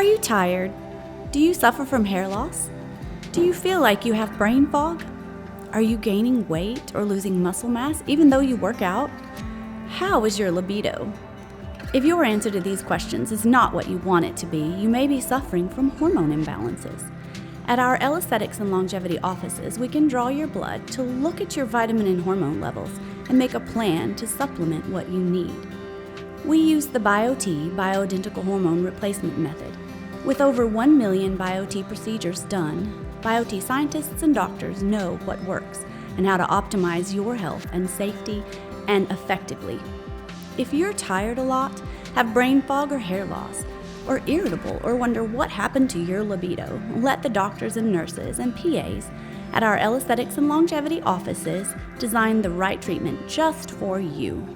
you tired? Do you suffer from hair loss? Do you feel like you have brain fog? Are you gaining weight or losing muscle mass even though you work out? How is your libido? If your answer to these questions is not what you want it to be, you may be suffering from hormone imbalances. At our Aesthetics and Longevity offices, we can draw your blood to look at your vitamin and hormone levels and make a plan to supplement what you need. We use the BioTE bioidentical hormone replacement method. With over 1 million BioTE procedures done, BioTE scientists and doctors know what works and how to optimize your health and safety and effectively. If you're tired a lot, have brain fog or hair loss, or irritable or wonder what happened to your libido, let the doctors and nurses and PAs at our Aesthetics and Longevity offices design the right treatment just for you.